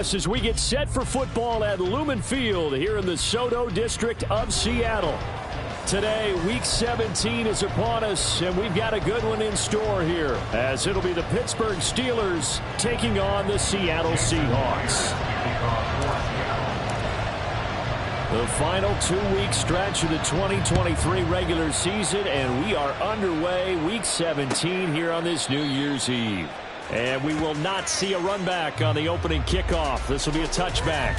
As we get set for football at Lumen Field here in the Soto district of Seattle. Today, Week 17 is upon us, and we've got a good one in store here, as it'll be the Pittsburgh Steelers taking on the Seattle Seahawks. The final 2-week stretch of the 2023 regular season, and we are underway Week 17 here on this New Year's Eve. And we will not see a run back on the opening kickoff. This will be a touchback.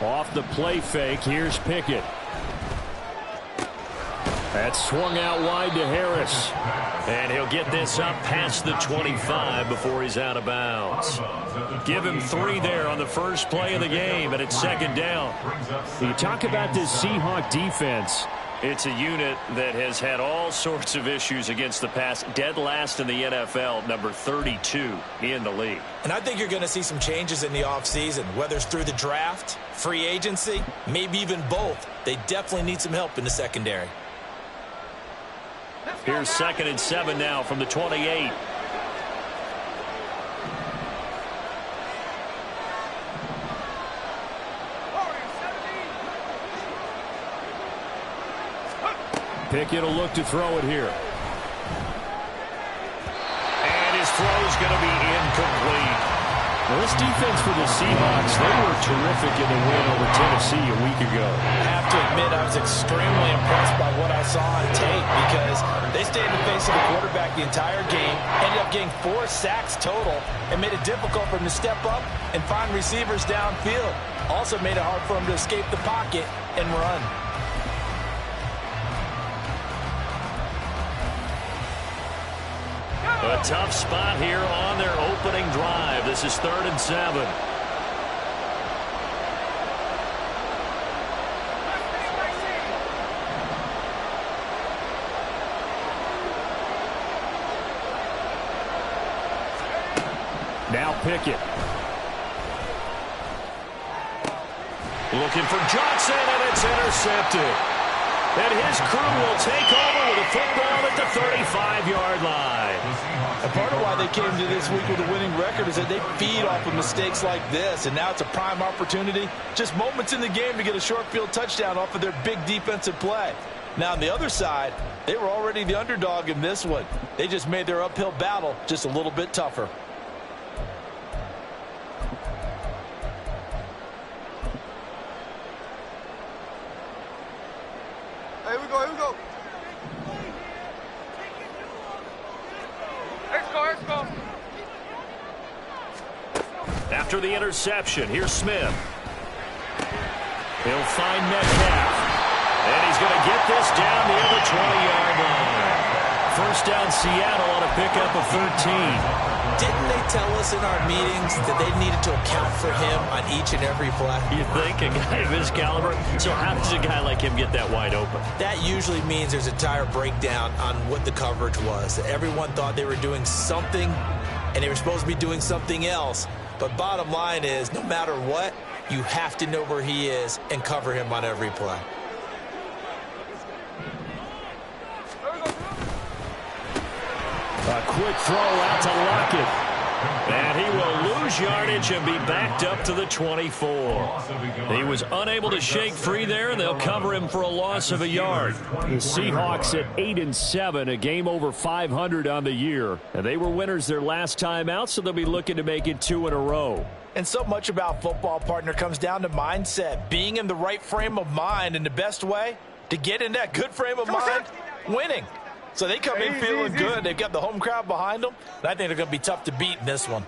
Off the play fake, here's Pickett. That's swung out wide to Harris. And he'll get this up past the 25 before he's out of bounds. Give him 3 there on the first play of the game, and it's second down. You talk about this Seahawk defense. It's a unit that has had all sorts of issues against the pass. Dead last in the NFL, number 32 in the league. And I think you're going to see some changes in the offseason, whether it's through the draft, free agency, maybe even both. They definitely need some help in the secondary. Here's 2nd and 7 now from the 28. Pickett will look to throw it here. And his throw is going to be incomplete. Well, this defense for the Seahawks, they were terrific in the win over Tennessee a week ago. I have to admit, I was extremely impressed by what I saw on tape because they stayed in the face of the quarterback the entire game, ended up getting 4 sacks total, and made it difficult for him to step up and find receivers downfield. Also made it hard for him to escape the pocket and run. A tough spot here on their opening drive. This is 3rd and 7. Now Pickett. Looking for Johnson, and it's intercepted. And his crew will take over with a football at the 35-yard line. And part of why they came to this week with a winning record is that they feed off of mistakes like this, and now it's a prime opportunity, just moments in the game to get a short field touchdown off of their big defensive play. Now on the other side, they were already the underdog in this one. They just made their uphill battle just a little bit tougher. Here we go, here we go. Let's go. After the interception, here's Smith. He'll find Metcalf. And he's going to get this down near the 20-yard line. First down Seattle on a pickup of 13. Didn't they tell us in our meetings that they needed to account for him on each and every play? You think? A guy of his caliber? So how does a guy like him get that wide open? That usually means there's a tire breakdown on what the coverage was. Everyone thought they were doing something, and they were supposed to be doing something else. But bottom line is, no matter what, you have to know where he is and cover him on every play. A quick throw out to Lockett. And he will lose yardage and be backed up to the 24. He was unable to shake free there, and they'll cover him for a loss of a yard. The Seahawks at 8-7, a game over 500 on the year. And they were winners their last time out, so they'll be looking to make it 2 in a row. And so much about football, partner, comes down to mindset. Being in the right frame of mind, and the best way to get in that good frame of mind, winning. So they come in feeling good. They've got the home crowd behind them. And I think they're going to be tough to beat in this one.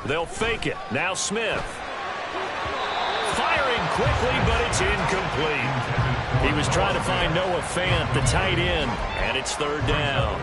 They'll fake it. Now Smith. Firing quickly, but it's incomplete. He was trying to find Noah Fant, the tight end, and it's 3rd down.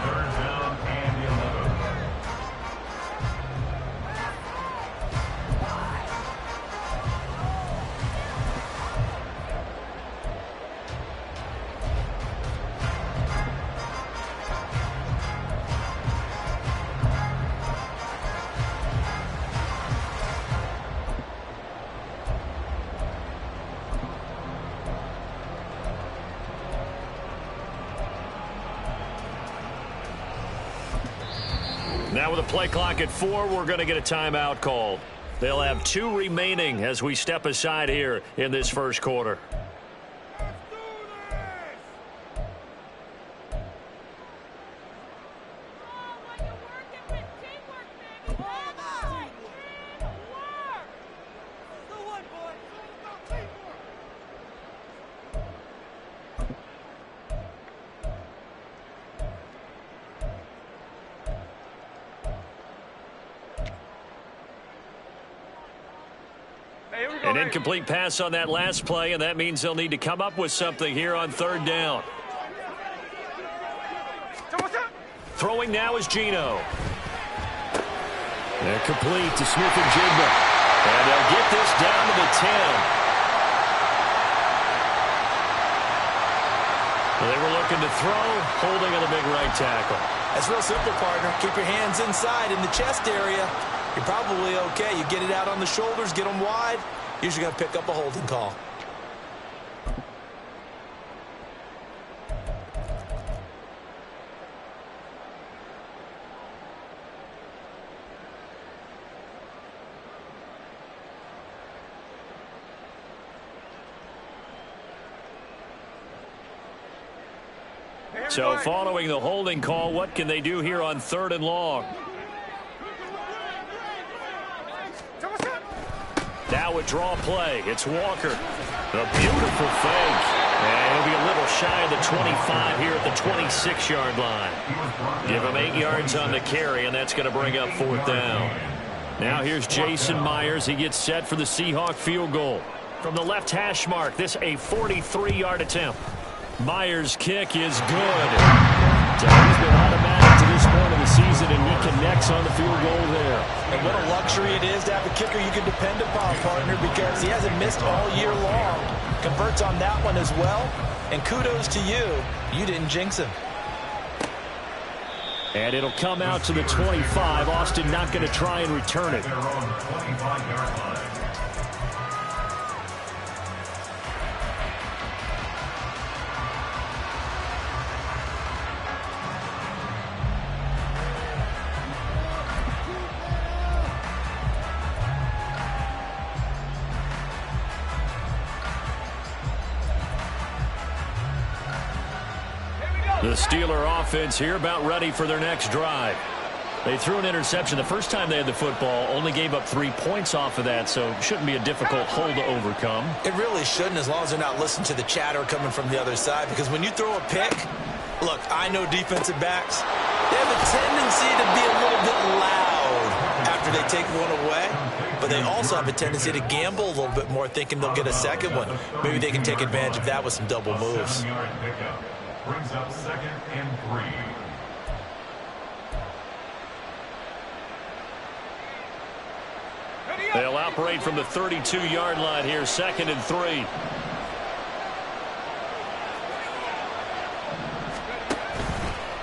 Now with a play clock at 4, we're going to get a timeout called. They'll have 2 remaining as we step aside here in this first quarter. An incomplete pass on that last play, and that means they'll need to come up with something here on 3rd down. Throwing now is Gino. And complete to Smith-Njigba. And they'll get this down to the 10. They were looking to throw, holding on the big right tackle. That's real simple, partner. Keep your hands inside in the chest area. You're probably okay. You get it out on the shoulders, get them wide. Usually going to pick up a holding call. So following the holding call, what can they do here on 3rd and long? Now a draw play. It's Walker. A beautiful fake. And he'll be a little shy of the 25 here at the 26-yard line. Give him 8 yards on the carry, and that's going to bring up 4th down. Now here's Jason Myers. He gets set for the Seahawk field goal. From the left hash mark, this a 43-yard attempt. Myers' kick is good. So he's been automatic to this point of the season, and he connects on the field goal there. And what a luxury it is to have a kicker you can depend upon, partner, because he hasn't missed all year long. Converts on that one as well. And kudos to you. You didn't jinx him. And it'll come out to the 25. Austin not going to try and return it. The Steeler offense here about ready for their next drive. They threw an interception the first time they had the football, only gave up 3 points off of that, so it shouldn't be a difficult hole to overcome. It really shouldn't, as long as they're not listening to the chatter coming from the other side, because when you throw a pick, look, I know defensive backs, they have a tendency to be a little bit loud after they take one away, but they also have a tendency to gamble a little bit more, thinking they'll get a second one. Maybe they can take advantage of that with some double moves. Brings up 2nd and 3. They'll operate from the 32-yard line here, 2nd and 3.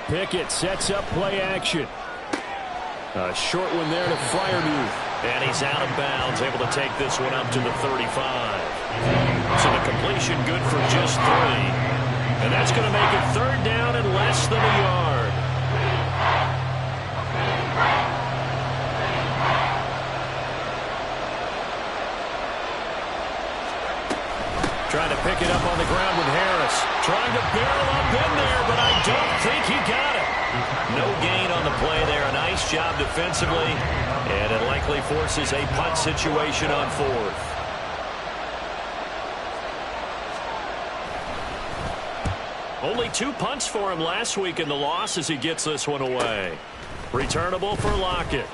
Pickett sets up play action. A short one there to Freiermuth. And he's out of bounds, able to take this one up to the 35. So the completion good for just 3. And that's going to make it 3rd down and less than a yard. Trying to pick it up on the ground with Harris. Trying to barrel up in there, but I don't think he got it. No gain on the play there. A nice job defensively. And it likely forces a punt situation on 4th. Only 2 punts for him last week in the loss as he gets this one away. Returnable for Lockett.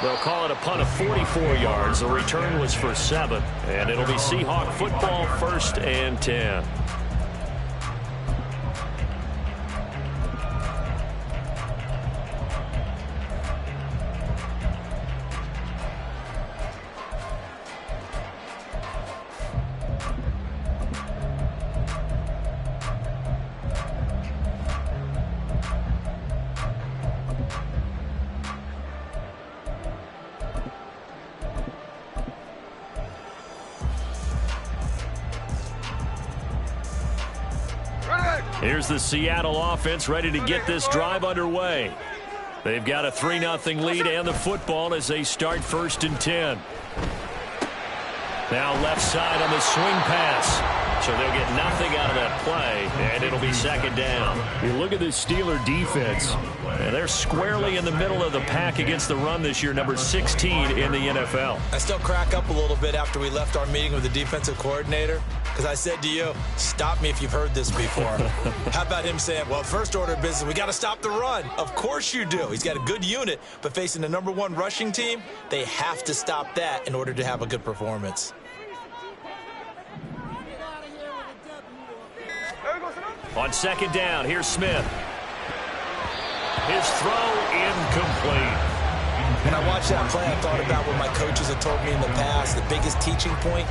They'll call it a punt of 44 yards. The return was for 7. And it'll be Seahawk football, 1st and 10. Here's the Seattle offense ready to get this drive underway. They've got a 3-0 lead and the football as they start 1st and 10. Now left side on the swing pass. So they'll get nothing out of that play, and it'll be 2nd down. You look at this Steeler defense, and they're squarely in the middle of the pack against the run this year, number 16 in the NFL. I still crack up a little bit after we left our meeting with the defensive coordinator, because I said to you, stop me if you've heard this before. How about him saying, well, first order of business, we got to stop the run. Of course you do. He's got a good unit, but facing the number 1 rushing team, they have to stop that in order to have a good performance. On 2nd down, here's Smith. His throw incomplete. When I watched that play, I thought about what my coaches have told me in the past. The biggest teaching point,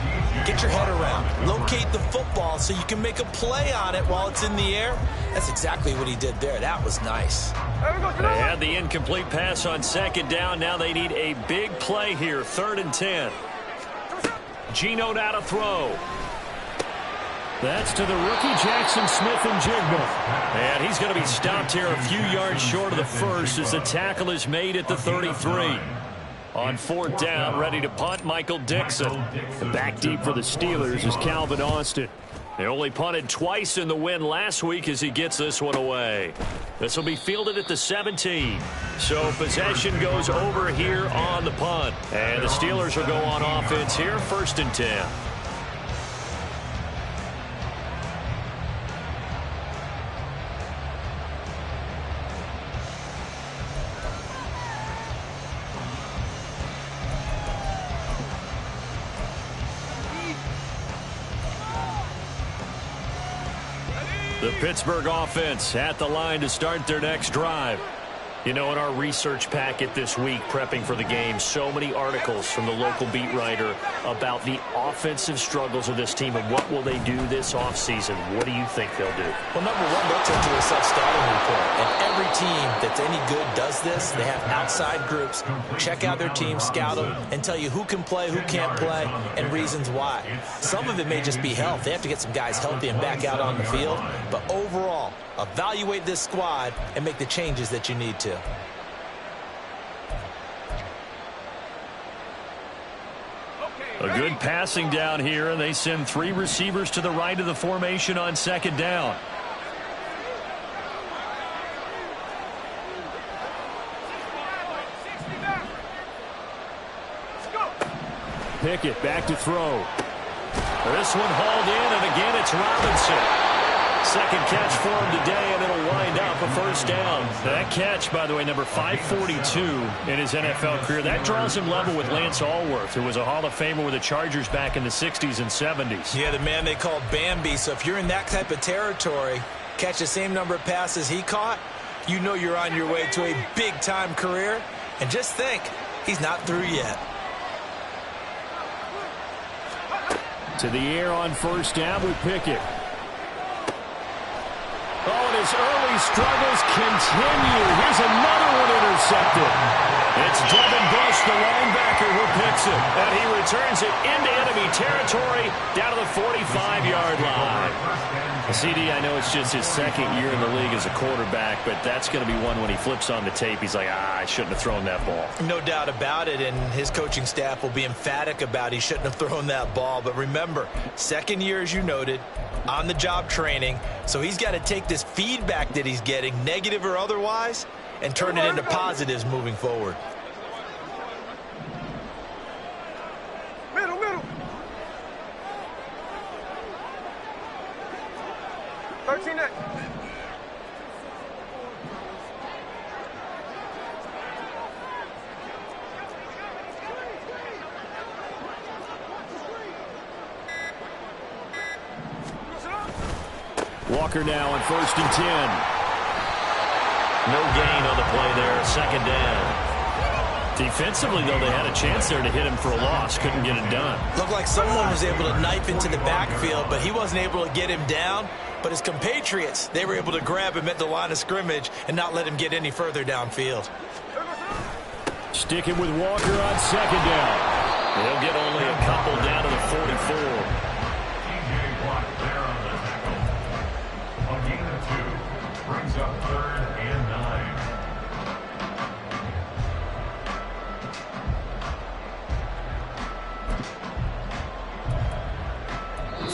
get your head around. Locate the football so you can make a play on it while it's in the air. That's exactly what he did there. That was nice. They had the incomplete pass on 2nd down. Now they need a big play here, 3rd and 10. Geno now to throw. That's to the rookie, Jackson Smith-Njigba. And he's going to be stopped here a few yards short of the first as the tackle is made at the 33. On 4th down, ready to punt, Michael Dixon. And back deep for the Steelers is Calvin Austin. They only punted twice in the win last week as he gets this one away. This will be fielded at the 17. So possession goes over here on the punt. And the Steelers will go on offense here, 1st and 10. The Pittsburgh offense at the line to start their next drive. You know, in our research packet this week, prepping for the game, so many articles from the local beat writer about the offensive struggles of this team and what will they do this offseason. What do you think they'll do? Well, number 1, they'll take to a self-scouting report. And every team that's any good does this. They have outside groups. Check out their team, scout them, and tell you who can play, who can't play, and reasons why. Some of it may just be health. They have to get some guys healthy and back out on the field. But overall, evaluate this squad and make the changes that you need to. A good passing down here, and they send 3 receivers to the right of the formation on 2nd down. Pickett back to throw. This one hauled in, and again it's Robinson. Second catch for him today, and it'll wind up a 1st down. That catch, by the way, number 542 in his NFL career. That draws him level with Lance Allworth, who was a Hall of Famer with the Chargers back in the 60s and 70s. Yeah, the man they called Bambi. So if you're in that type of territory, catch the same number of passes he caught, you know you're on your way to a big-time career. And just think, he's not through yet. To the air on 1st down with Pickett. Oh, and his early struggles continue. Here's another one intercepted. It's Devin Bush, the linebacker, who picks it. And he returns it into enemy territory down to the 45-yard line. CD, I know it's just his 2nd year in the league as a quarterback, but that's going to be one when he flips on the tape. He's like, I shouldn't have thrown that ball. No doubt about it, and his coaching staff will be emphatic about he shouldn't have thrown that ball. But remember, 2nd year, as you noted, on-the-job training, so he's got to take this feedback that he's getting, negative or otherwise, and turn it into positives moving forward. Middle. Walker now on 1st and 10. No gain on the play there, 2nd down. Defensively, though, they had a chance there to hit him for a loss. Couldn't get it done. Looked like someone was able to knife into the backfield, but he wasn't able to get him down. But his compatriots, they were able to grab him at the line of scrimmage and not let him get any further downfield. Sticking with Walker on 2nd down. They'll get only a couple down to the 44. Brings up 3rd and 9.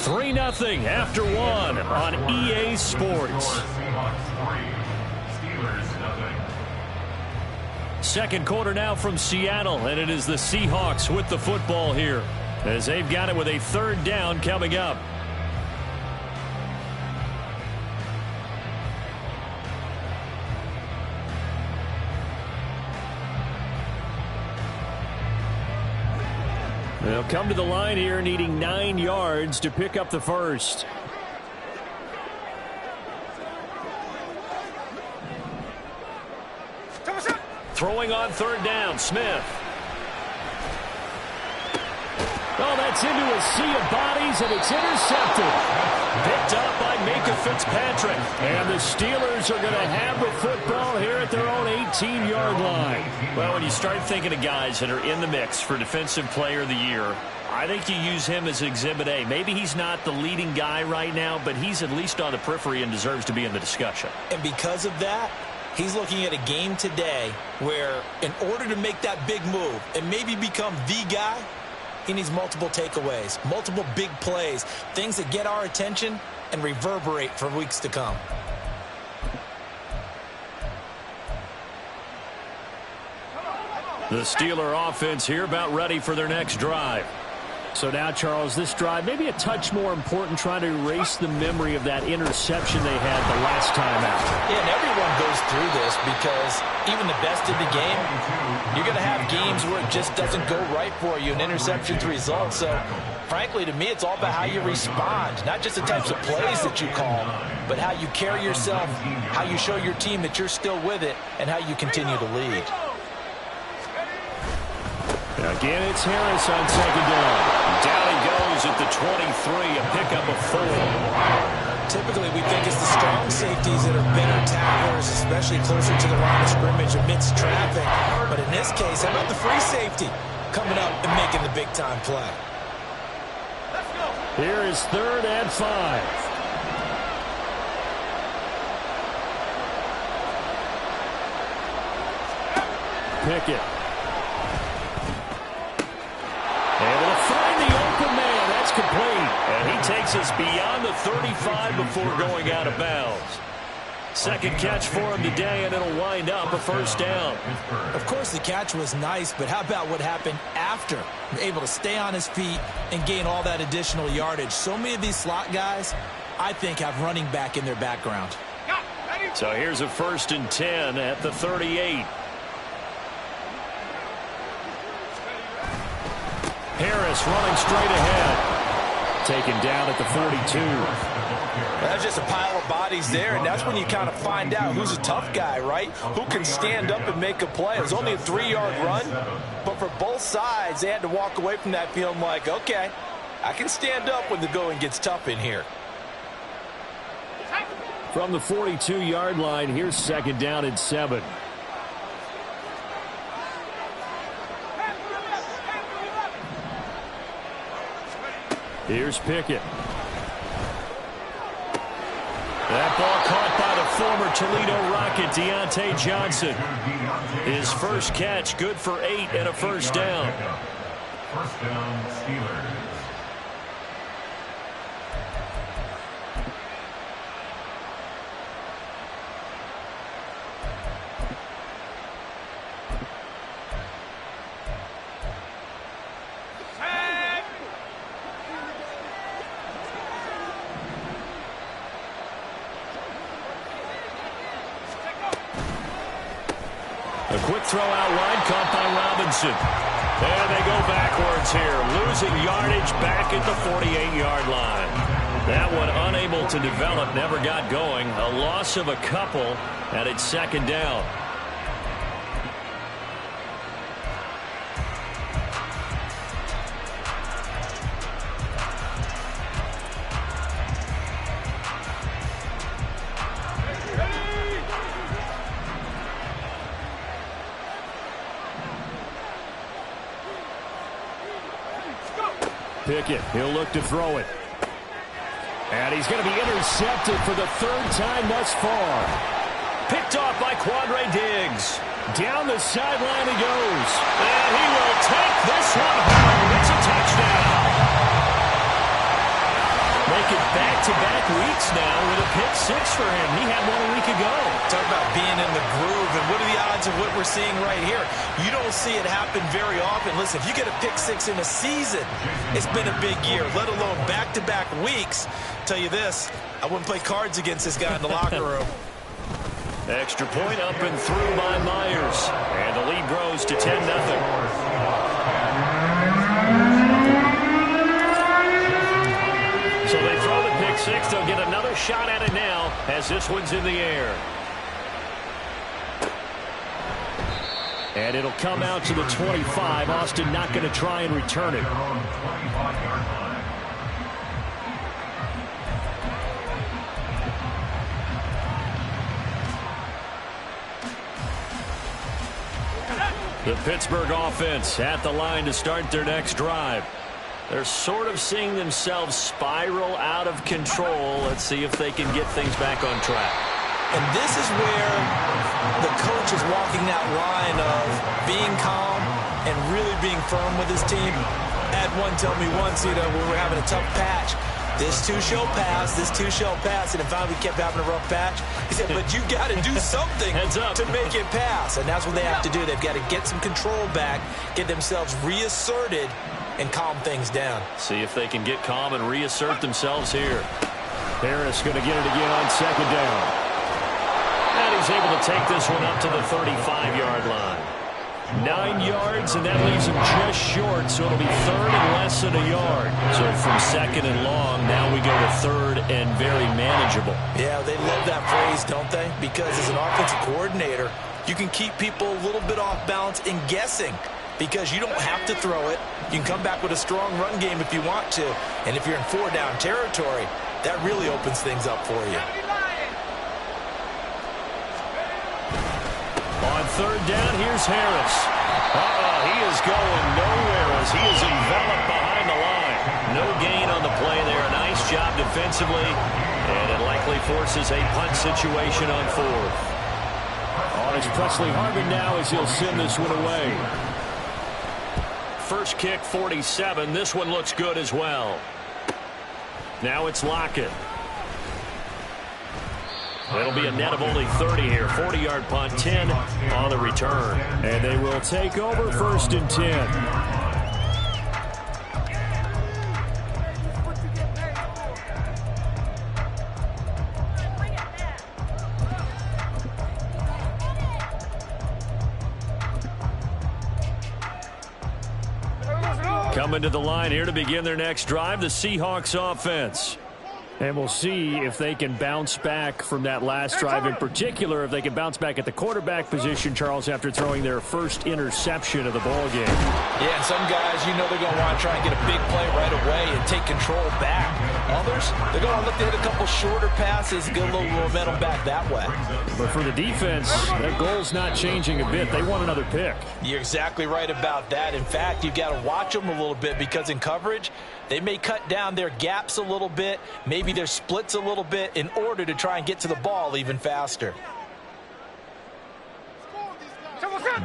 3-0 after one on EA Sports. Second quarter now from Seattle, and it is the Seahawks with the football here as they've got it with a third down coming up. They'll come to the line here needing 9 yards to pick up the first. Throwing on third down, Smith. Oh, that's into a sea of bodies, and it's intercepted. Picked up by Micah Fitzpatrick. And the Steelers are going to have the football here at their own 18-yard line. Well, when you start thinking of guys that are in the mix for Defensive Player of the Year, I think you use him as Exhibit A. Maybe he's not the leading guy right now, but he's at least on the periphery and deserves to be in the discussion. And because of that, he's looking at a game today where in order to make that big move and maybe become the guy, he needs multiple takeaways, multiple big plays, things that get our attention and reverberate for weeks to come. The Steeler offense here about ready for their next drive. So now, Charles, this drive maybe a touch more important, trying to erase the memory of that interception they had the last time out. Yeah, and everyone goes through this because even the best in the game, you're going to have games where it just doesn't go right for you, and interceptions result. So, frankly, to me, it's all about how you respond, not just the types of plays that you call, but how you carry yourself, how you show your team that you're still with it, and how you continue to lead. Again, it's Harris on second down. Down he goes at the 23, a pickup of 4. Typically, we think it's the strong safeties that are better tacklers, especially closer to the line of scrimmage amidst traffic. But in this case, how about the free safety coming up and making the big-time play? Here is 3rd and 5. Pickett. Able to find the open man. That's complete. And he takes us beyond the 35 before going out of bounds. Second catch for him today, and it'll wind up a first down. Of course, the catch was nice, but how about what happened after? Able to stay on his feet and gain all that additional yardage. So many of these slot guys, I think, have running back in their background. So here's a 1st and 10 at the 38. Harris running straight ahead. Taken down at the 42. That's just a pile of bodies there, and that's when you kind of find out who's a tough guy, right? Who can stand up and make a play. It was only a 3-yard run, but for both sides, they had to walk away from that feeling like, okay, I can stand up when the going gets tough in here. From the 42-yard line, here's 2nd down and 7. Here's Pickett. That ball caught by the former Toledo Rocket, Deontay Johnson. His first catch, good for 8 and a first down. First down, Steelers. A quick throw out wide, caught by Robinson. And they go backwards here, losing yardage back at the 48-yard line. That one unable to develop, never got going. A loss of a couple, and it's 2nd down. Pickett, he'll look to throw it. And he's going to be intercepted for the 3rd time thus far. Picked off by Quandre Diggs. Down the sideline he goes. And he will take this one home. It's a touchdown. making back-to-back weeks now with a pick six for him. He had one a week ago. Talk about being in the groove, and what are the odds of what we're seeing right here? You don't see it happen very often. Listen, if you get a pick six in a season, it's been a big year, let alone back-to-back weeks. Tell you this, I wouldn't play cards against this guy in the locker room. Extra point up and through by Myers. And the lead grows to 10-0. So they throw the pick six. They'll get another shot at it now as this one's in the air. And it'll come out to the 25. Austin not going to try and return it. The Pittsburgh offense at the line to start their next drive. They're sort of seeing themselves spiral out of control. Let's see if they can get things back on track. And this is where the coach is walking that line of being calm and really being firm with his team. Had one tell me once, when we were having a tough patch, this too shall pass, this too shall pass. And if we kept having a rough patch, he said, but you got to do something to make it pass. And that's what they have to do. They've got to get some control back, get themselves reasserted, and calm things down. See if they can get calm and reassert themselves here. Harris going to get it again on second down. And he's able to take this one up to the 35-yard line. 9 yards, and that leaves him just short, so it'll be third and less than a yard. So from second and long, now we go to third and very manageable. Yeah, they love that phrase, don't they? Because as an offensive coordinator, you can keep people a little bit off balance and guessing because you don't have to throw it. You can come back with a strong run game if you want to. And if you're in four-down territory, that really opens things up for you. On third down, here's Harris. He is going nowhere as he is enveloped behind the line. No gain on the play there. Nice job defensively. And it likely forces a punt situation on fourth. It's Presley Harvin now as he'll send this one away. First kick, 47. This one looks good as well. Now it's Lockett. It'll be a net of only 30 here. 40-yard punt, 10 on the return. And they will take over first and 10. Coming to the line here to begin their next drive, the Seahawks offense. And we'll see if they can bounce back from that last drive, in particular, if they can bounce back at the quarterback position, Charles, after throwing their first interception of the ballgame. Yeah, and some guys, they're going to want to try and get a big play right away and take control back. Others, they're going to look to hit a couple shorter passes and get a little momentum back that way. But for the defense, that goal's not changing a bit. They want another pick. You're exactly right about that. In fact, you've got to watch them a little bit because in coverage, they may cut down their gaps a little bit, maybe their splits a little bit in order to try and get to the ball even faster.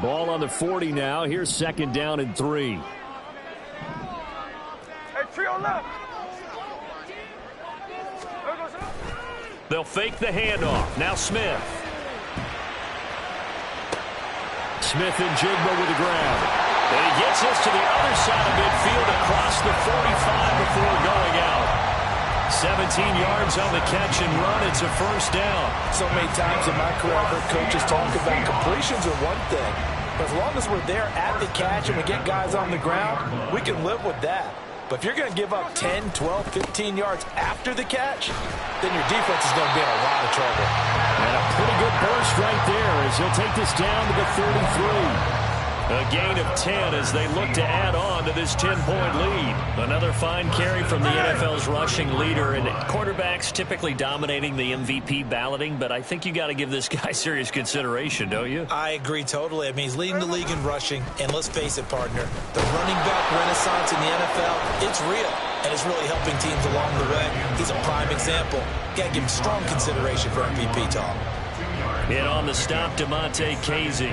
Ball on the 40 now. Here's second down and 3. Hey, trio left. They'll fake the handoff. Now Smith. Smith and Jigba with the grab. And he gets this to the other side of midfield across the 45 before going out. 17 yards on the catch and run. It's a first down. So many times in my career, I've heard coaches talk about completions are one thing. But as long as we're there at the catch and we get guys on the ground, we can live with that. But if you're going to give up 10, 12, 15 yards after the catch, then your defense is going to be in a lot of trouble. And a pretty good burst right there as he'll take this down to the 33. A gain of 10 as they look to add on to this 10-point lead. Another fine carry from the NFL's rushing leader, and quarterbacks typically dominating the MVP balloting, but I think you got to give this guy serious consideration, don't you? I agree totally. I mean, he's leading the league in rushing, and let's face it, partner, the running back renaissance in the NFL, it's real, and it's really helping teams along the way. He's a prime example. Got to give him strong consideration for MVP talk. And on the stop, DeMonte Casey.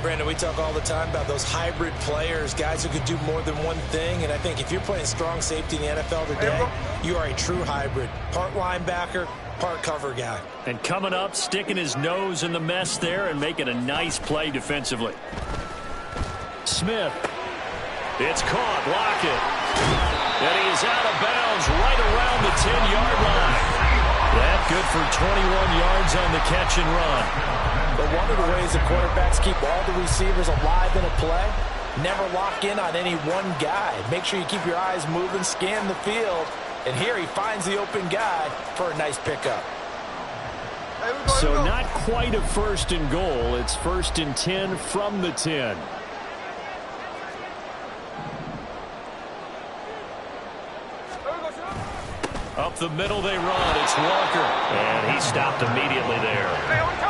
Brandon, we talk all the time about those hybrid players, guys who could do more than one thing. And I think if you're playing strong safety in the NFL today, you are a true hybrid. Part linebacker, part cover guy. And coming up, sticking his nose in the mess there and making a nice play defensively. Smith. It's caught. Lockett. And he is out of bounds right around the 10-yard line. That good for 21 yards on the catch and run. But one of the ways the quarterbacks keep all the receivers alive in a play, never lock in on any one guy. Make sure you keep your eyes moving, scan the field. And here he finds the open guy for a nice pickup. So not quite a 1st and goal. It's 1st and 10 from the 10. Up the middle they run. It's Walker. And he stopped immediately there.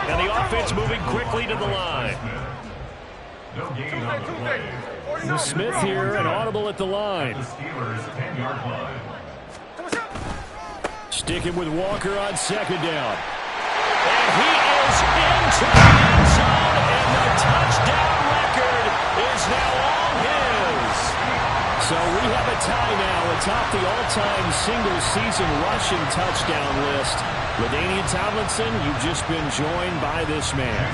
And the offense moving quickly to the line. No gain on the play. Smith here, an audible at the line. The Steelers' 10-yard line. Sticking with Walker on 2nd down. And he is into the end zone. And the touchdown record is now all his. So we have a tie now atop the all-time single-season rushing touchdown list. LaDainian Tomlinson, you've just been joined by this man.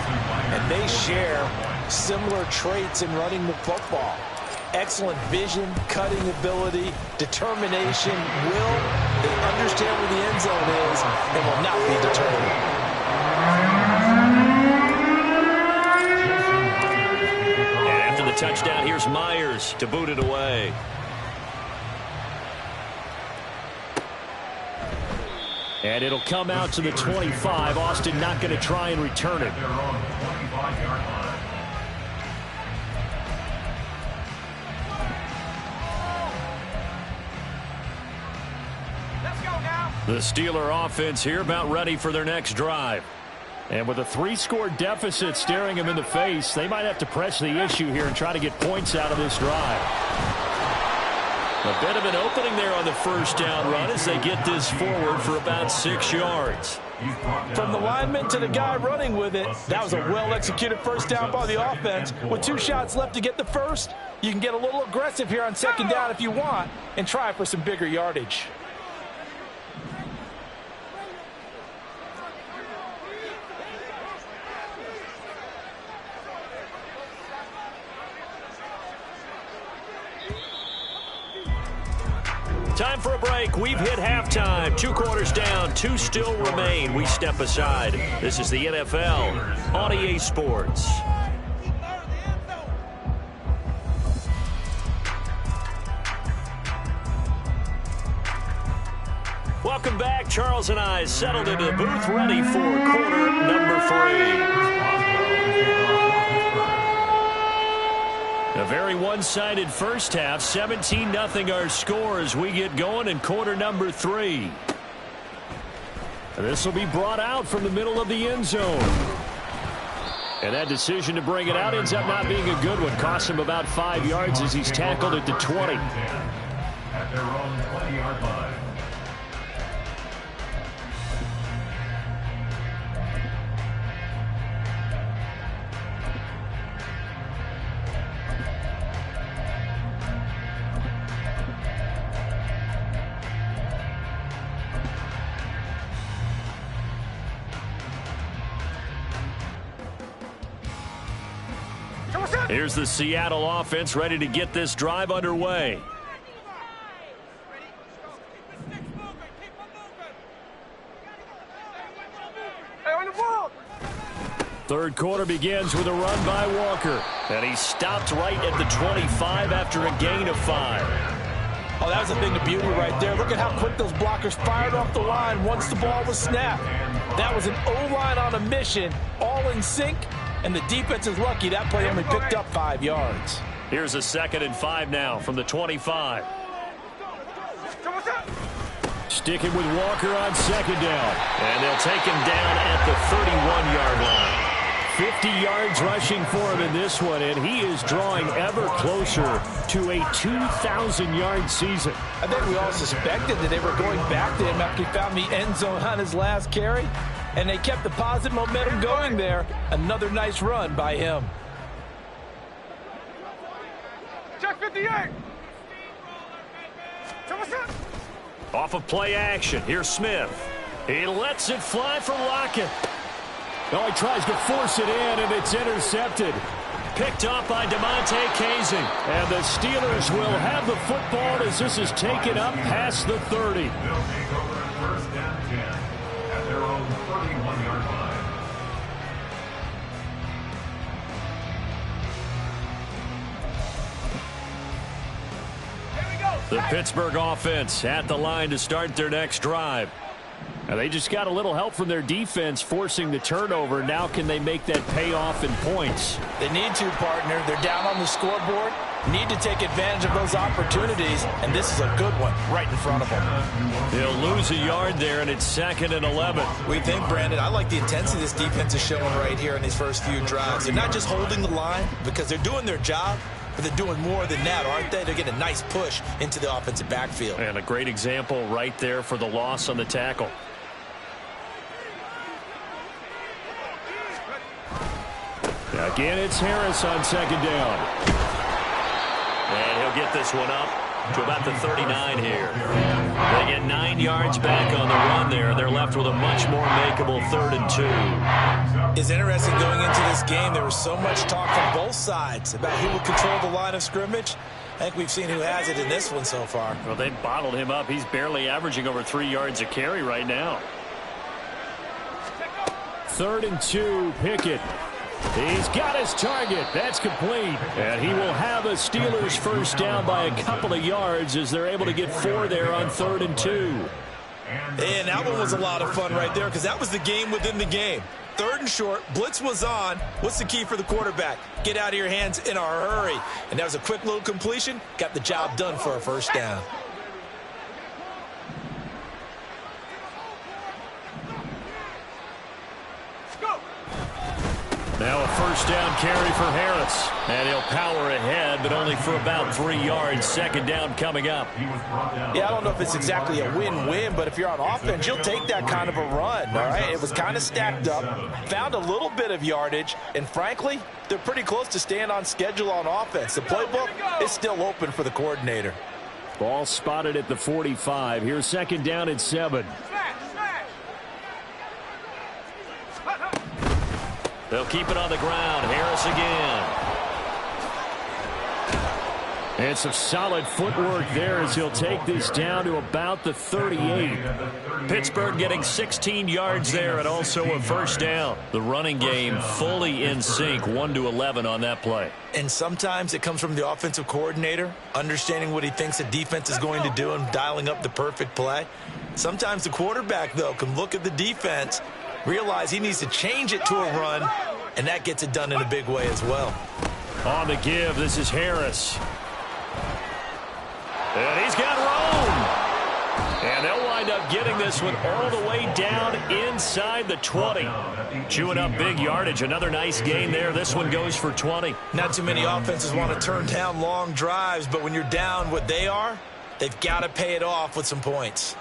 And they share similar traits in running the football. Excellent vision, cutting ability, determination, will. They understand where the end zone is and will not be deterred. And after the touchdown, here's Myers to boot it away. And it'll come out to the 25. Austin not going to try and return it. Their own 25-yard line. The Steeler offense here about ready for their next drive. And with a 3-score deficit staring them in the face, they might have to press the issue here and try to get points out of this drive. A bit of an opening there on the 1st down run as they get this forward for about 6 yards. From the lineman to the guy running with it, that was a well-executed 1st down by the offense. With 2 shots left to get the first, you can get a little aggressive here on 2nd down if you want and try for some bigger yardage. Time for a break. We've hit halftime. 2 quarters down. 2 still remain. We step aside. This is the NFL on EA Sports. Welcome back. Charles and I settled into the booth, ready for quarter number 3. A very one-sided first half. 17-0 our score as we get going in quarter number 3. This will be brought out from the middle of the end zone. And that decision to bring it out ends up not being a good one. Costs him about 5 yards as he's tackled at the 20. At their own 20-yard line. Here's the Seattle offense ready to get this drive underway. Third quarter begins with a run by Walker. And he stopped right at the 25 after a gain of 5. Oh, that was a thing of beauty right there. Look at how quick those blockers fired off the line once the ball was snapped. That was an O-line on a mission, all in sync. And the defense is lucky that play only picked up 5 yards. Here's a 2nd and 5 now from the 25. Sticking with Walker on 2nd down. And they'll take him down at the 31-yard line. 50 yards rushing for him in this one, and he is drawing ever closer to a 2,000-yard season. I think we all suspected that they were going back to him after he found the end zone on his last carry. And they kept the positive momentum going there. Another nice run by him. Check 58. Off of play action. Here's Smith. He lets it fly for Lockett. Oh, he tries to force it in, and it's intercepted. Picked off by DeMonte Casey. And the Steelers will have the football as this is taken up past the 30. They'll take over at first and 10 at their own 31-yard line. The Pittsburgh offense at the line to start their next drive. Now they just got a little help from their defense forcing the turnover. Now can they make that pay off in points? They need to, partner. They're down on the scoreboard. Need to take advantage of those opportunities, and this is a good one right in front of them. They'll lose a yard there, and it's 2nd and 11. We think, Brandon, I like the intensity this defense is showing right here in these first few drives. They're not just holding the line because they're doing their job, but they're doing more than that, aren't they? They're getting a nice push into the offensive backfield. And a great example right there for the loss on the tackle. Again, it's Harris on 2nd down. And he'll get this one up to about the 39 here. They get 9 yards back on the run there. They're left with a much more makeable 3rd and 2. It's interesting going into this game. There was so much talk from both sides about who would control the line of scrimmage. I think we've seen who has it in this one so far. Well, they bottled him up. He's barely averaging over 3 yards a carry right now. 3rd and 2, Pickett. He's got his target. That's complete. And he will have a Steelers first down by a couple of yards as they're able to get 4 there on 3rd and 2. And that one was a lot of fun right there because that was the game within the game. 3rd and short, blitz was on. What's the key for the quarterback? Get out of your hands in a hurry. And that was a quick little completion. Got the job done for a first down. Now a first down carry for Harris. And he'll power ahead, but only for about 3 yards. 2nd down coming up. Yeah, I don't know if it's exactly a win-win, but if you're on offense, you'll take that kind of a run, all right? It was kind of stacked up, found a little bit of yardage, and frankly, they're pretty close to staying on schedule on offense. The playbook is still open for the coordinator. Ball spotted at the 45. Here's 2nd down and 7. They'll keep it on the ground. Harris again. And some solid footwork there as he'll take this down to about the 38. Pittsburgh getting 16 yards there and also a first down. The running game fully in sync, 1-11 on that play. And sometimes it comes from the offensive coordinator, understanding what he thinks the defense is going to do and dialing up the perfect play. Sometimes the quarterback, though, can look at the defense, realize he needs to change it to a run, and that gets it done in a big way as well. On the give, this is Harris. And he's got room. And they'll wind up getting this one all the way down inside the 20. Chewing up big yardage. Another nice gain there. This one goes for 20. Not too many offenses want to turn down long drives, but when you're down what they are, they've got to pay it off with some points.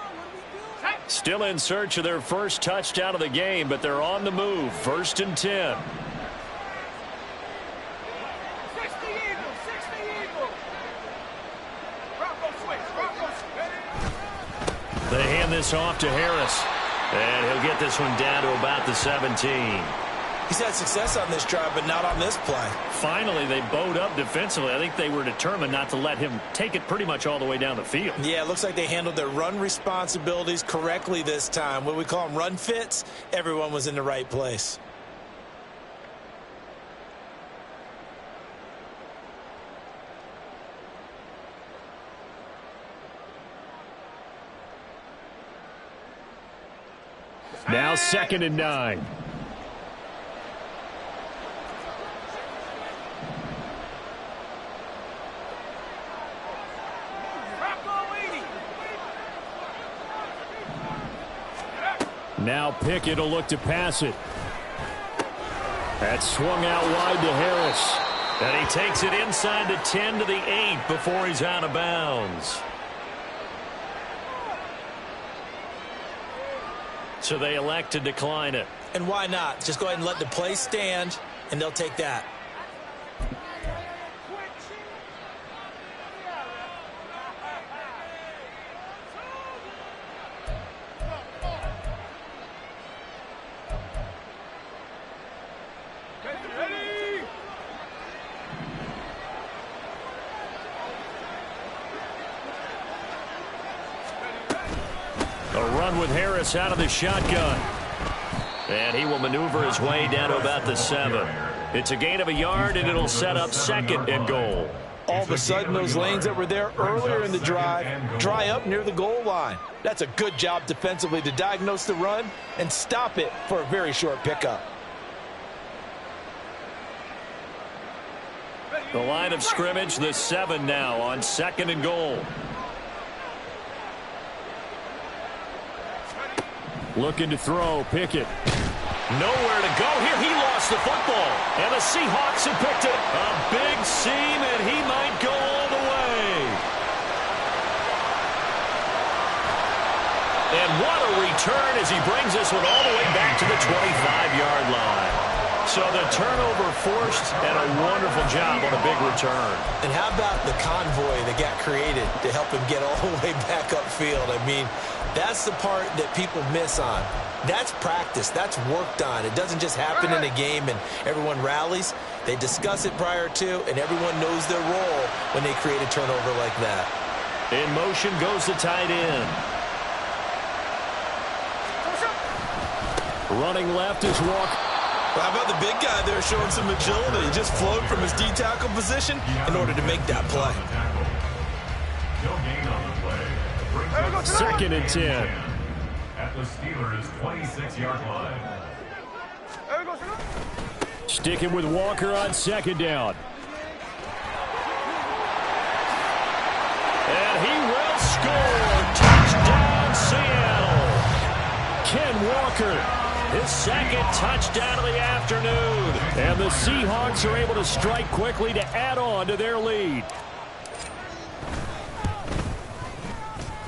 Still in search of their first touchdown of the game, but they're on the move. 1st and 10. 60 Eagles, 60 Eagles. Bronco switch, Bronco switch. They hand this off to Harris. And he'll get this one down to about the 17. He's had success on this drive, but not on this play. Finally, they bowed up defensively. I think they were determined not to let him take it pretty much all the way down the field. Yeah, it looks like they handled their run responsibilities correctly this time. What we call them run fits, everyone was in the right place. Now 2nd and 9. Now Pickett will look to pass it. That's swung out wide to Harris. And he takes it inside the 10 to the 8 before he's out of bounds. So they elect to decline it. And why not? Just go ahead and let the play stand, and they'll take that. run with Harris out of the shotgun. And he will maneuver his way down to about the 7. It's a gain of a yard, and it'll set up 2nd and goal. All of a sudden, those lanes that were there earlier in the drive dry up near the goal line. That's a good job defensively to diagnose the run and stop it for a very short pickup. The line of scrimmage, the 7 now on 2nd and goal. Looking to throw, Pickett. Nowhere to go here. He lost the football. And the Seahawks have picked it. A big seam, and he might go all the way. And what a return as he brings this one all the way back to the 25-yard line. So the turnover forced, and a wonderful job on a big return. And how about the convoy that got created to help him get all the way back upfield? I mean, that's the part that people miss on. That's practice. That's worked on. It doesn't just happen in a game and everyone rallies. They discuss it prior to, and everyone knows their role when they create a turnover like that. In motion goes the tight end. Running left is Walker. Well, how about the big guy there showing some agility? He just flowed from his D-tackle position in order to make that play. No gain on the play. 2nd and 10. At the Steelers' 26-yard line. Sticking with Walker on 2nd down. And he will score. Touchdown, Seattle. Ken Walker. His 2nd touchdown of the afternoon. And the Seahawks are able to strike quickly to add on to their lead.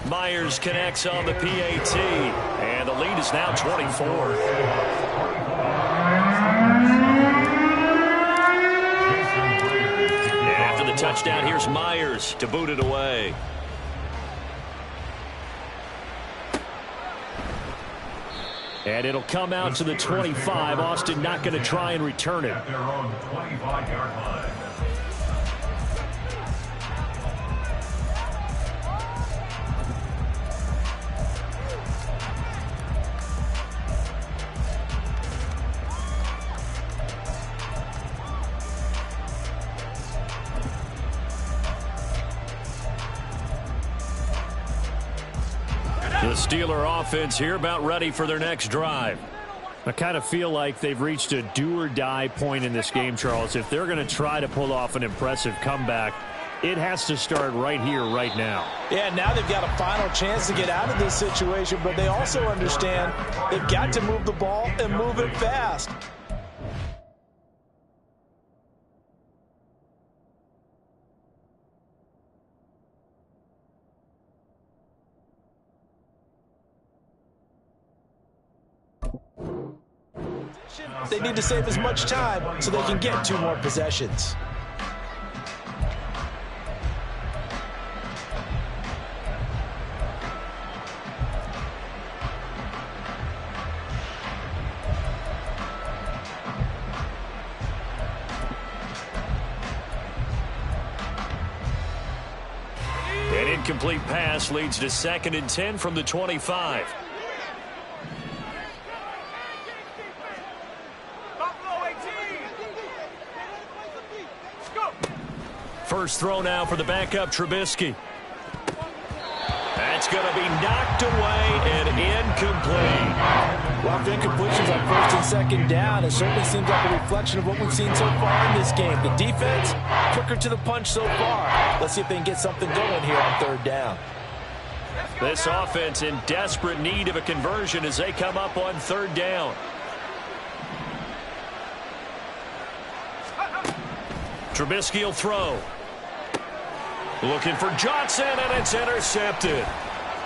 Myers connects on the PAT. And the lead is now 24. After the touchdown, here's Myers to boot it away. And it'll come out to the 25. Austin not going to try and return it. At their own 25-yard line. The Steeler offense here about ready for their next drive. I kind of feel like they've reached a do-or-die point in this game, Charles. If they're going to try to pull off an impressive comeback, it has to start right here, right now. Yeah, now they've got a final chance to get out of this situation, but they also understand they've got to move the ball and move it fast. They need to save as much time so they can get 2 more possessions. An incomplete pass leads to 2nd and 10 from the 25. First throw now for the backup, Trubisky. That's going to be knocked away and incomplete. Well, if incompletions on 1st and 2nd down, it certainly seems like a reflection of what we've seen so far in this game. The defense, quicker to the punch so far. Let's see if they can get something going here on 3rd down. This offense in desperate need of a conversion as they come up on 3rd down. Trubisky will throw. Looking for Johnson, and it's intercepted.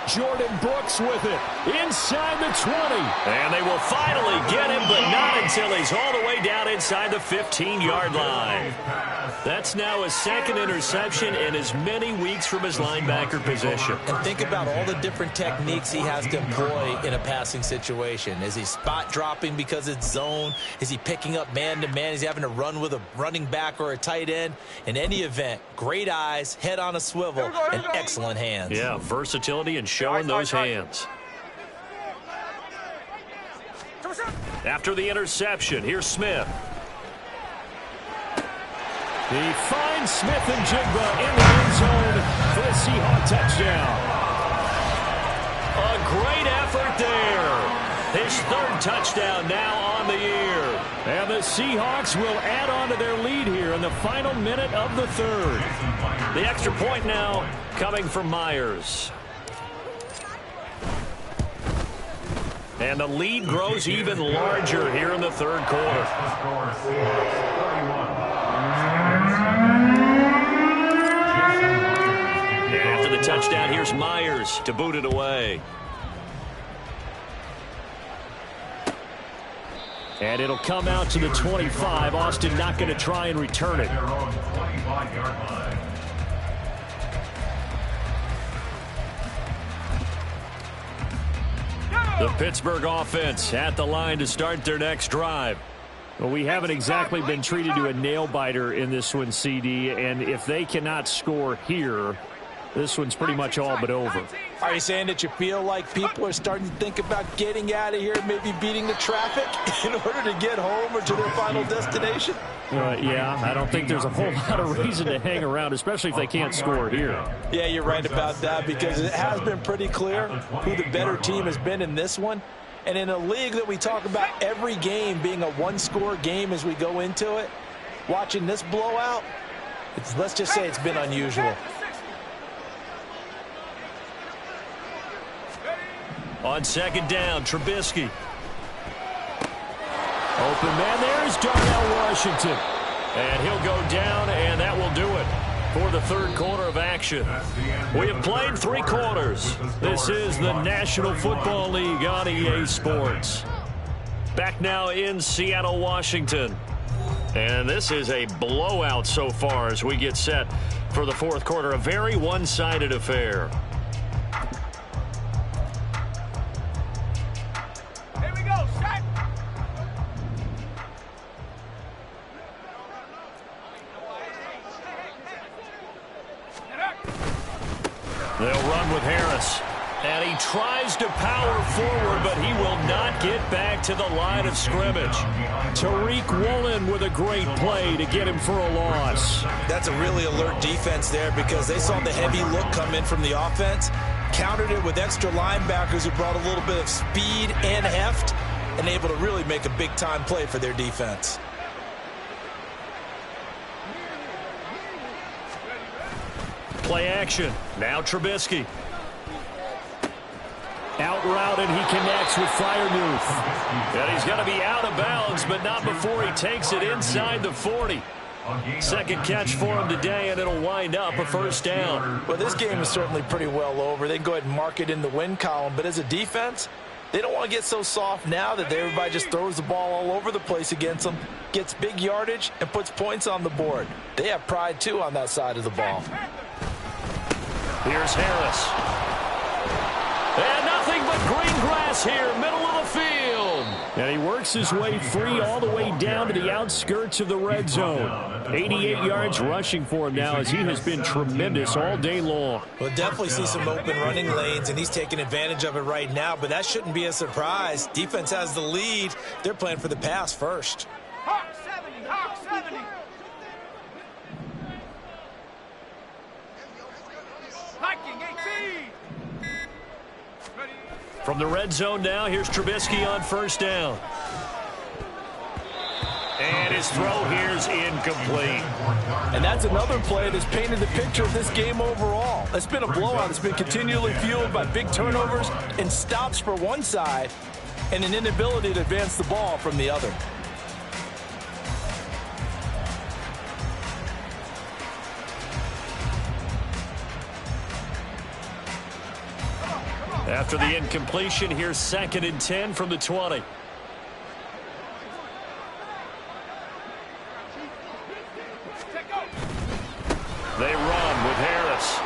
Jordan Brooks with it inside the 20. And they will finally get him, but not until he's all the way down inside the 15-yard line. That's now his 2nd interception in as many weeks from his linebacker position. And think about all the different techniques he has to employ in a passing situation. Is he spot dropping because it's zone? Is he picking up man-to-man? Is he having to run with a running back or a tight end? In any event, great eyes, head on a swivel, and excellent hands. Yeah, versatility and showing those hands. After the interception, here's Smith. He finds Smith and Jigba in the end zone for the Seahawk touchdown. A great effort there. His third touchdown now on the year. And the Seahawks will add on to their lead here in the final minute of the third. The extra point now coming from Myers. And the lead grows even larger here in the third quarter. After the touchdown, here's Myers to boot it away. And it'll come out to the 25. Austin not going to try and return it. The Pittsburgh offense at the line to start their next drive. Well, we haven't exactly been treated to a nail-biter in this one, CD. And if they cannot score here, this one's pretty much all but over. Are you saying that you feel like people are starting to think about getting out of here, maybe beating the traffic in order to get home or to their final destination? Yeah, I don't think there's a whole lot of reason to hang around, especially if they can't score here. Yeah, you're right about that, because it has been pretty clear who the better team has been in this one. And in a league that we talk about every game being a one-score game as we go into it, watching this blowout, let's just say it's been unusual. On second down, Trubisky. Open man, there's Darnell Washington. And he'll go down, and that will do it for the third quarter of action. We have played 3 quarters. This is the National Football League on EA Sports. Back now in Seattle, Washington. And this is a blowout so far as we get set for the fourth quarter. A very one-sided affair. They'll run with Harris. And he tries to power forward, but he will not get back to the line of scrimmage. Tariq Woolen with a great play to get him for a loss. That's a really alert defense there, because they saw the heavy look come in from the offense, countered it with extra linebackers who brought a little bit of speed and heft, and able to really make a big-time play for their defense. Play action. Now Trubisky. Out route, and he connects with Freiermuth. And he's going to be out of bounds, but not before he takes it inside the 40. Second catch for him today, and it'll wind up a first down. Well, this game is certainly pretty well over. They can go ahead and mark it in the win column, but as a defense, they don't want to get so soft now that everybody just throws the ball all over the place against them, gets big yardage, and puts points on the board. They have pride, too, on that side of the ball. Here's Harris. And nothing but green grass here, middle of the field. And he works his way free all the way down to the outskirts of the red zone. 88 yards rushing for him now, as he has been tremendous all day long. We'll definitely see some open running lanes, and he's taking advantage of it right now, but that shouldn't be a surprise. Defense has the lead. They're playing for the pass first. Hawk 70, Hawk 70. Viking 18. From the red zone now, here's Trubisky on first down. And his throw here is incomplete. And that's another play that's painted the picture of this game overall. It's been a blowout. It's been continually fueled by big turnovers and stops for one side and an inability to advance the ball from the other. After the incompletion, here's 2nd and 10 from the 20. They run with Harris.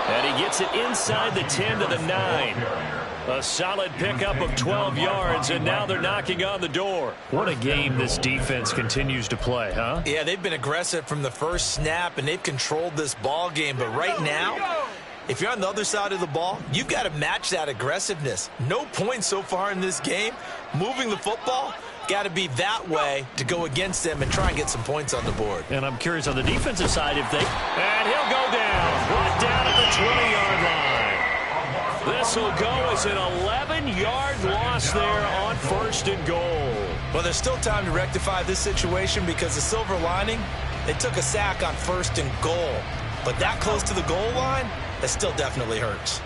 And he gets it inside the 10 to the 9. A solid pickup of 12 yards, and now they're knocking on the door. What a game this defense continues to play, huh? Yeah, they've been aggressive from the first snap, and they've controlled this ball game. But right now, If you're on the other side of the ball, you've got to match that aggressiveness. No points so far in this game. Moving the football, got to be that way to go against them and try and get some points on the board. And I'm curious on the defensive side if they... And he'll go down. Brought down at the 20-yard line. This will go as an 11-yard loss there on 1st and goal. Well, there's still time to rectify this situation because the silver lining, they took a sack on 1st and goal. But that close to the goal line, that still definitely hurts.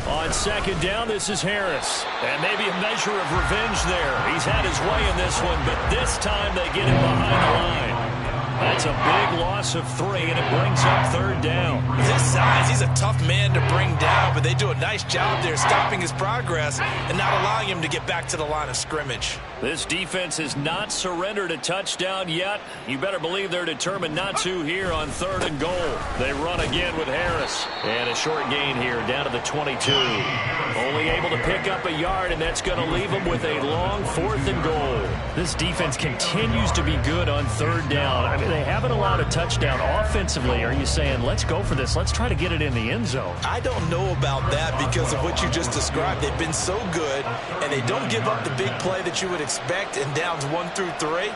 On 2nd down, this is Harris. And maybe a measure of revenge there. He's had his way in this one, but this time they get him behind the line. That's a big loss of 3, and it brings up 3rd down. His size, he's a tough man to bring down, but they do a nice job there stopping his progress and not allowing him to get back to the line of scrimmage. This defense has not surrendered a touchdown yet. You better believe they're determined not to here on 3rd and goal. They run again with Harris. And a short gain here down to the 22. Only able to pick up a yard, and that's going to leave them with a long 4th and goal. This defense continues to be good on 3rd down. I mean, they haven't allowed a touchdown offensively. Are you saying, let's go for this? Let's try to get it in the end zone. I don't know about that because of what you just described. They've been so good, and they don't give up the big play that you would expect in downs 1 through 3.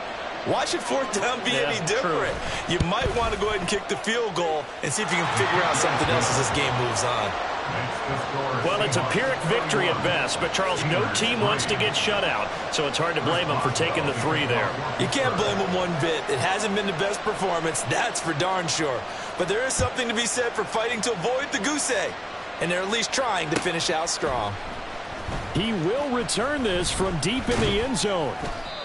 Why should 4th down be any different? True. You might want to go ahead and kick the field goal and see if you can figure out something else as this game moves on. Well, it's a Pyrrhic victory at best, but Charles, no team wants to get shut out, so it's hard to blame them for taking the 3 there. You can't blame them one bit. It hasn't been the best performance, that's for darn sure. But there is something to be said for fighting to avoid the goose egg, and they're at least trying to finish out strong. He will return this from deep in the end zone.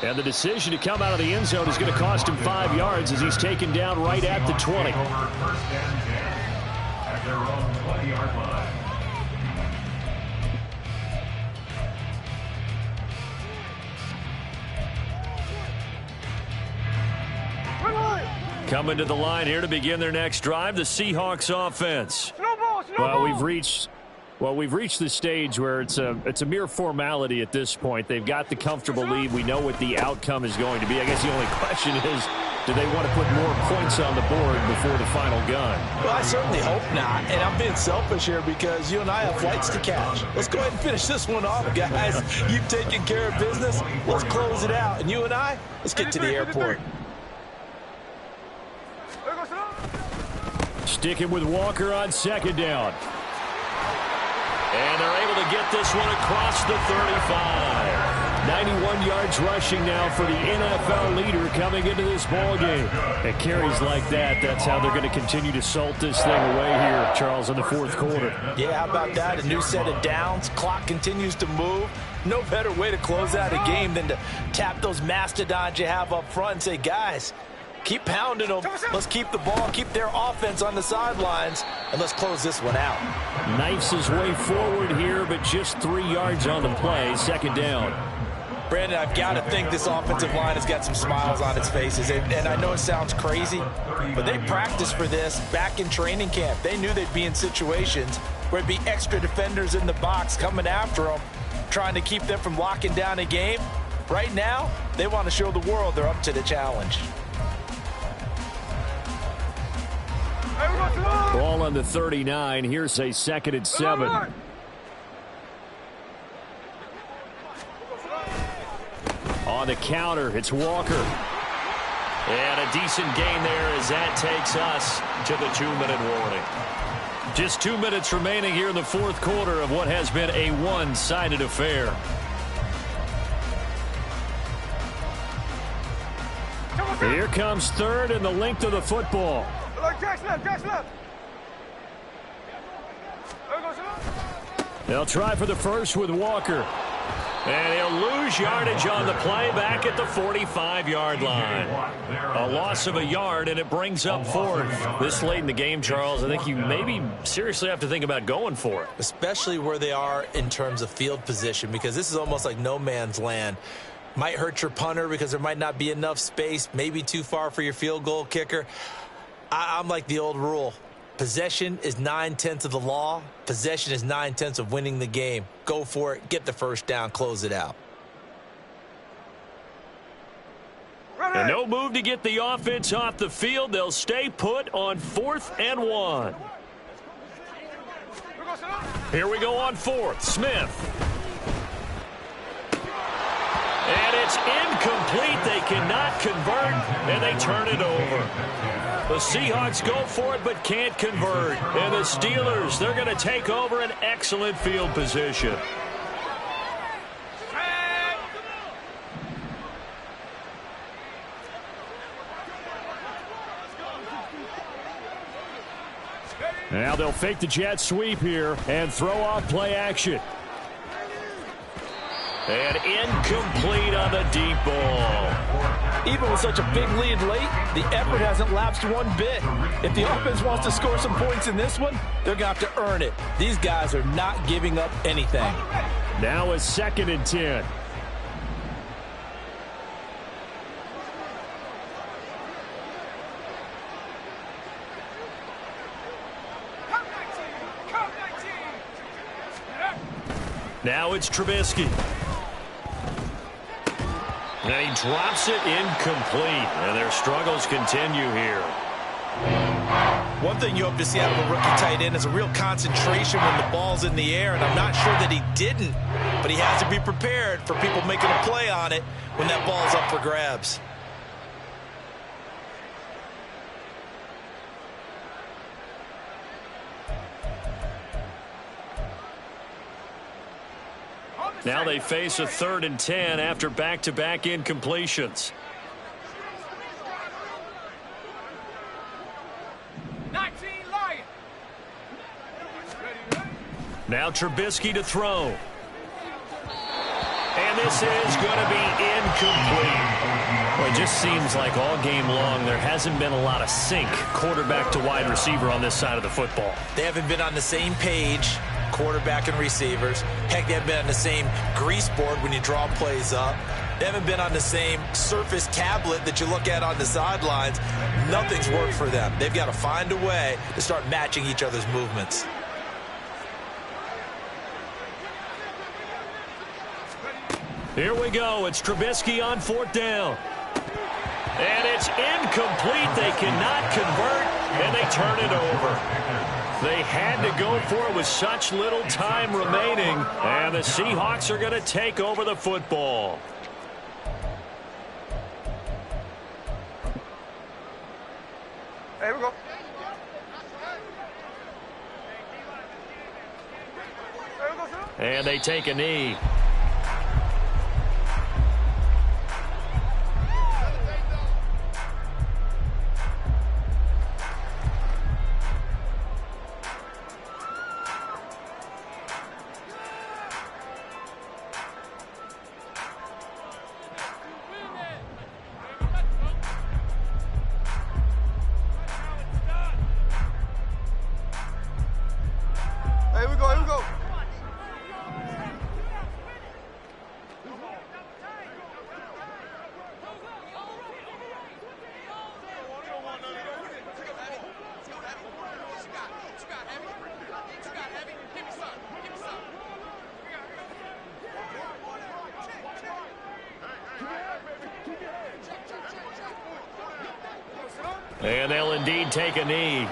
And the decision to come out of the end zone is going to cost him 5 yards as he's taken down right at the 20. At their own 20-yard line. Coming to the line here to begin their next drive, the Seahawks offense. Well, we've reached the stage where it's a mere formality at this point. They've got the comfortable lead. We know what the outcome is going to be. I guess the only question is, do they want to put more points on the board before the final gun? Well, I certainly hope not. And I'm being selfish here because you and I have flights to catch. Let's go ahead and finish this one off, guys. You've taken care of business. Let's close it out. And you and I, let's get to the airport. Sticking with Walker on 2nd down. And they're able to get this one across the 35. 91 yards rushing now for the NFL leader coming into this ballgame. And carries like that, that's how they're going to continue to salt this thing away here, Charles, in the 4th quarter. Yeah, how about that? A new set of downs. Clock continues to move. No better way to close out a game than to tap those mastodons you have up front and say, guys, keep pounding them. Let's keep the ball, keep their offense on the sidelines, and let's close this one out. Knifes his way forward here, but just 3 yards on the play. 2nd down. Brandon, I've got to think this offensive line has got some smiles on its faces. And I know it sounds crazy, but they practiced for this back in training camp. They knew they'd be in situations where it'd be extra defenders in the box coming after them, trying to keep them from locking down a game. Right now, they want to show the world they're up to the challenge. Ball on the 39. Here's a 2nd and 7. On the counter, it's Walker. And a decent gain there as that takes us to the 2-minute warning. Just 2 minutes remaining here in the 4th quarter of what has been a one-sided affair. Here comes 3rd and the length of the football. They'll try for the first with Walker. And he'll lose yardage on the play back at the 45-yard line. A loss of a yard, and it brings up 4th. This late in the game, Charles, I think you maybe seriously have to think about going for it. Especially where they are in terms of field position, because this is almost like no man's land. Might hurt your punter because there might not be enough space, maybe too far for your field goal kicker. I'm like the old rule. Possession is 9/10 of the law. Possession is 9/10 of winning the game. Go for it. Get the first down. Close it out. And no move to get the offense off the field. They'll stay put on 4th and 1. Here we go on 4th. Smith. And it's incomplete. They cannot convert, and they turn it over. The Seahawks go for it but can't convert. And the Steelers, they're going to take over an excellent field position. Now they'll fake the jet sweep here and throw off play action. And incomplete on the deep ball. Even with such a big lead late, the effort hasn't lapsed one bit. If the offense wants to score some points in this one, they're going to have to earn it. These guys are not giving up anything. Now a 2nd and 10. Now it's Trubisky. And he drops it incomplete. And their struggles continue here. One thing you hope to see out of a rookie tight end is a real concentration when the ball's in the air, and I'm not sure that he didn't, but he has to be prepared for people making a play on it when that ball's up for grabs. Now they face a 3rd and 10 after back-to-back incompletions. 19 Lion. Now Trubisky to throw. And this is going to be incomplete. Well, it just seems like all game long there hasn't been a lot of sync quarterback to wide receiver on this side of the football. They haven't been on the same page, quarterback and receivers. Heck, they haven't been on the same grease board when you draw plays up. They haven't been on the same surface tablet that you look at on the sidelines. Nothing's worked for them. They've got to find a way to start matching each other's movements. Here we go. It's Trubisky on 4th down. And it's incomplete. They cannot convert, and they turn it over. They had to go for it with such little time remaining, and the Seahawks are going to take over the football. Here we go. And they take a knee. Here we go, here we go. And they'll indeed take a knee.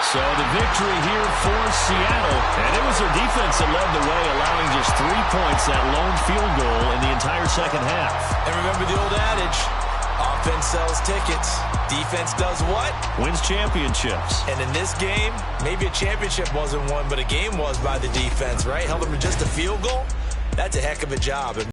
So the victory here for Seattle, and it was their defense that led the way, allowing just 3 points, that lone field goal in the entire second half. And remember the old adage, offense sells tickets, defense does what? Wins championships. And in this game, maybe a championship wasn't won, but a game was by the defense, right? Held them to just a field goal. That's a heck of a job.